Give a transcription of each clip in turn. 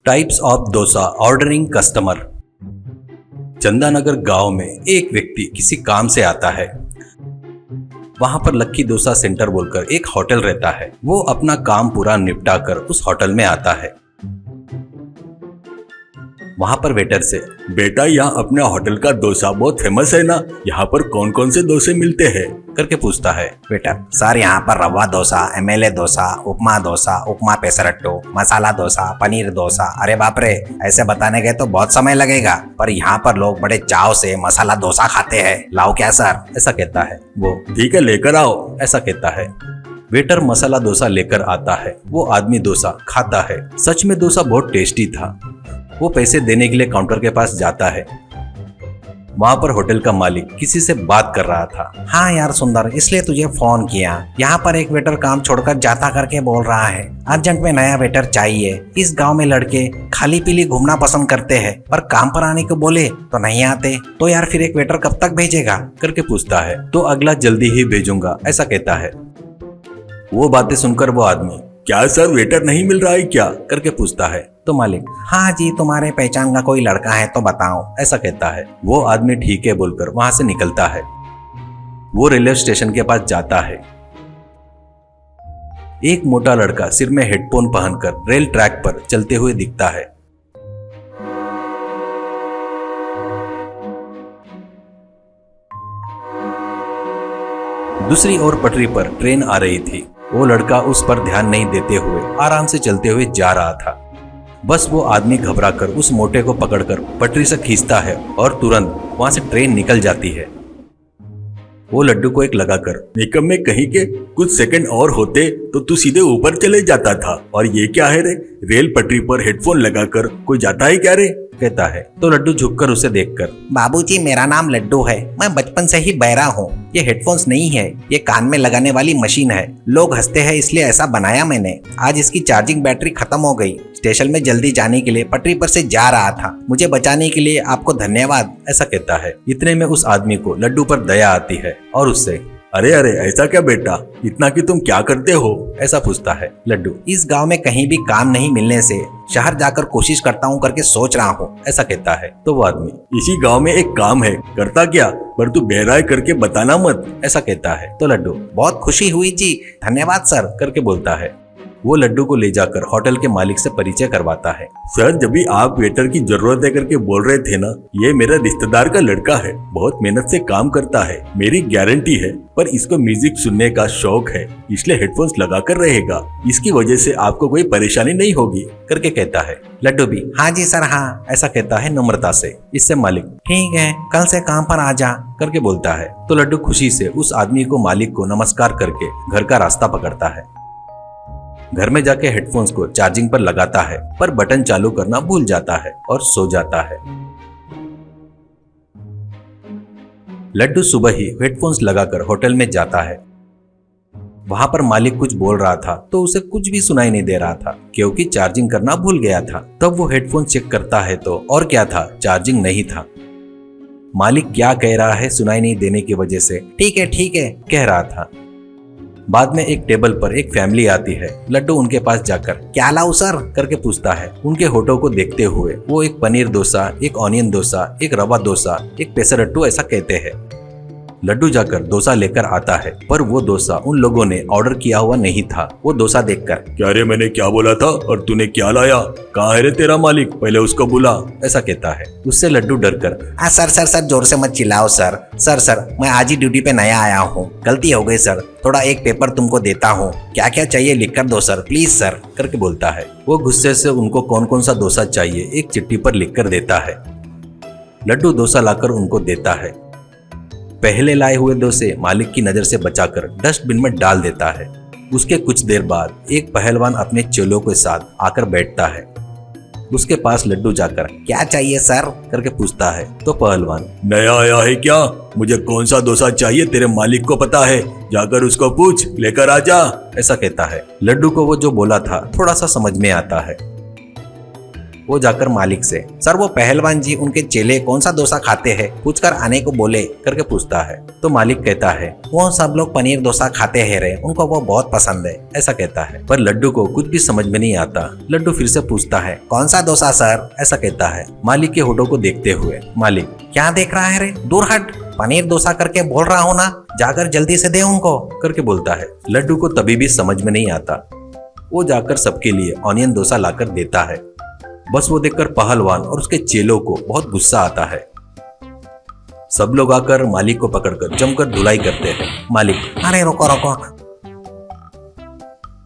Types of dosa ordering customer. Chandanagar गांव में एक व्यक्ति किसी काम से आता है। वहां पर लक्की डोसा सेंटर बोलकर एक होटल रहता है। वो अपना काम पूरा निपटा कर उस होटल में आता है। वहां पर वेटर से, बेटा यहाँ अपने होटल का डोसा बहुत फेमस है ना, यहाँ पर कौन कौन से डोसे मिलते हैं करके पूछता है। वेटर, सर यहाँ पर रवा डोसा, एमएलए डोसा, उपमा पेसरट्टू, मसाला डोसा, पनीर डोसा। अरे बाप रे, ऐसे बताने गए तो बहुत समय लगेगा, पर यहाँ पर लोग बड़े चाव से मसाला डोसा खाते हैं। लाओ क्या सर? ऐसा कहता है वो। ठीक है, लेकर आओ, ऐसा कहता है। वेटर मसाला डोसा लेकर आता है। वो आदमी डोसा खाता है। सच में डोसा बहुत टेस्टी था। वो पैसे देने के लिए काउंटर के पास जाता है। वहां पर होटल का मालिक किसी से बात कर रहा था। हाँ यार सुंदर, इसलिए तुझे फोन किया। यहाँ पर एक वेटर काम छोड़कर जाता करके बोल रहा है, अर्जेंट में नया वेटर चाहिए। इस गांव में लड़के खाली पीली घूमना पसंद करते हैं, पर काम पर आने को बोले तो नहीं आते। तो यार फिर एक वेटर कब तक भेजेगा करके पूछता है। तो अगला जल्दी ही भेजूंगा, ऐसा कहता है। वो बातें सुनकर वो आदमी, क्या सर वेटर नहीं मिल रहा है क्या करके पूछता है। तो मालिक, हाँ जी, तुम्हारे पहचान का कोई लड़का है तो बताओ, ऐसा कहता है। वो आदमी ठीक है बोलकर वहां से निकलता है। वो रेलवे स्टेशन के पास जाता है। एक मोटा लड़का सिर में हेडफोन पहनकर रेल ट्रैक पर चलते हुए दिखता है। दूसरी ओर पटरी पर ट्रेन आ रही थी। वो लड़का उस पर ध्यान नहीं देते हुए आराम से चलते हुए जा रहा था। बस वो आदमी घबराकर उस मोटे को पकड़कर पटरी से खींचता है और तुरंत वहां से ट्रेन निकल जाती है। वो लड्डू को एक लगाकर, निकम में कहीं के कुछ सेकंड और होते तो तू सीधे ऊपर चले जाता था, और ये क्या है रे, रेल पटरी पर हेडफोन लगाकर कोई जाता है क्या रे, कहता है। तो लड्डू झुककर उसे देखकर, बाबूजी मेरा नाम लड्डू है, मैं बचपन से ही बहरा हूँ। ये हेडफोन्स नहीं है, ये कान में लगाने वाली मशीन है। लोग हंसते हैं इसलिए ऐसा बनाया मैंने। आज इसकी चार्जिंग बैटरी खत्म हो गई। स्टेशन में जल्दी जाने के लिए पटरी पर से जा रहा था। मुझे बचाने के लिए आपको धन्यवाद, ऐसा कहता है। इतने में उस आदमी को लड्डू पर दया आती है और उससे, अरे अरे ऐसा क्या बेटा, इतना कि तुम क्या करते हो, ऐसा पूछता है। लड्डू, इस गांव में कहीं भी काम नहीं मिलने से शहर जाकर कोशिश करता हूँ करके सोच रहा हूँ, ऐसा कहता है। तो वो आदमी, इसी गांव में एक काम है, करता क्या, पर तू बहराए करके बताना मत, ऐसा कहता है। तो लड्डू, बहुत खुशी हुई जी, धन्यवाद सर, करके बोलता है। वो लड्डू को ले जाकर होटल के मालिक से परिचय करवाता है। सर, जब भी आप वेटर की जरूरत है करके बोल रहे थे ना, ये मेरा रिश्तेदार का लड़का है, बहुत मेहनत से काम करता है, मेरी गारंटी है, पर इसको म्यूजिक सुनने का शौक है, इसलिए हेडफोन्स लगा कर रहेगा, इसकी वजह से आपको कोई परेशानी नहीं होगी, करके कहता है। लड्डू भी, हाँ जी सर हाँ, ऐसा कहता है नम्रता से। इससे मालिक, ठीक है, कल से काम पर आ जा, करके बोलता है। तो लड्डू खुशी से उस आदमी को, मालिक को नमस्कार करके घर का रास्ता पकड़ता है। घर में जाके हेडफोन्स को चार्जिंग पर लगाता है, पर बटन चालू करना भूल जाता है और सो जाता है। लड्डू सुबह ही हेडफोन्स लगाकर होटल में जाता है। वहां पर मालिक कुछ बोल रहा था तो उसे कुछ भी सुनाई नहीं दे रहा था, क्योंकि चार्जिंग करना भूल गया था। तब वो हेडफोन चेक करता है तो और क्या था, चार्जिंग नहीं था। मालिक क्या कह रहा है सुनाई नहीं देने की वजह से ठीक है कह रहा था। बाद में एक टेबल पर एक फैमिली आती है। लड्डू उनके पास जाकर, क्या लाऊं सर, करके पूछता है। उनके होठों को देखते हुए वो एक पनीर डोसा, एक ऑनियन डोसा, एक रवा डोसा, एक पेसरट्टू ऐसा कहते हैं। लड्डू जाकर डोसा लेकर आता है, पर वो डोसा उन लोगों ने ऑर्डर किया हुआ नहीं था। वो डोसा देखकर, क्या रे, मैंने क्या बोला था और तूने क्या लाया, कहाँ है रे तेरा मालिक, पहले उसको बुला, ऐसा कहता है। उससे लड्डू डरकर, सर जोर से मत चिल्लाओ सर, मैं आज ही ड्यूटी पे नया आया हूँ, गलती हो गई सर, थोड़ा एक पेपर तुमको देता हूँ, क्या क्या चाहिए लिख कर दो सर, प्लीज सर, करके बोलता है। वो गुस्से से उनको कौन कौन सा डोसा चाहिए एक चिट्ठी पर लिख कर देता है। लड्डू डोसा लाकर उनको देता है। पहले लाए हुए डोसे मालिक की नजर से बचाकर डस्टबिन में डाल देता है। उसके कुछ देर बाद एक पहलवान अपने चेलों के साथ आकर बैठता है। उसके पास लड्डू जाकर, क्या चाहिए सर, करके पूछता है। तो पहलवान, नया आया है क्या, मुझे कौन सा डोसा चाहिए तेरे मालिक को पता है, जाकर उसको पूछ, लेकर आ जा, ऐसा कहता है। लड्डू को वो जो बोला था थोड़ा सा समझ में आता है। वो जाकर मालिक से, सर वो पहलवान जी उनके चेले कौन सा डोसा खाते हैं पूछकर आने को बोले करके पूछता है। तो मालिक कहता है वो सब लोग पनीर डोसा खाते हैं रे, उनको वो बहुत पसंद है, ऐसा कहता है। पर लड्डू को कुछ भी समझ में नहीं आता। लड्डू फिर से पूछता है कौन सा डोसा सर, ऐसा कहता है मालिक के होठों को देखते हुए। मालिक, क्या देख रहा है रे, दूर हट, पनीर डोसा करके बोल रहा हूँ ना, जाकर जल्दी से दे उनको करके बोलता है। लड्डू को तभी भी समझ में नहीं आता। वो जाकर सबके लिए ऑनियन डोसा लाकर देता है। बस वो देखकर पहलवान और उसके चेलों को बहुत गुस्सा आता है। सब लोग आकर मालिक को पकड़कर जमकर धुलाई करते हैं। मालिक, अरे रोको रोको,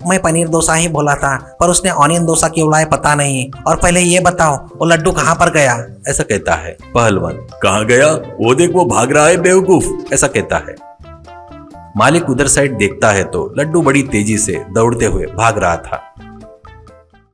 मैं पनीर डोसा ही बोला था, पर उसने ऑनियन डोसा क्यों लाया पता नहीं, और पहले ये बताओ वो लड्डू कहाँ पर गया, ऐसा कहता है। पहलवान, कहाँ गया, वो देख वो भाग रहा है बेवकूफ, ऐसा कहता है। मालिक उधर साइड देखता है तो लड्डू बड़ी तेजी से दौड़ते हुए भाग रहा था।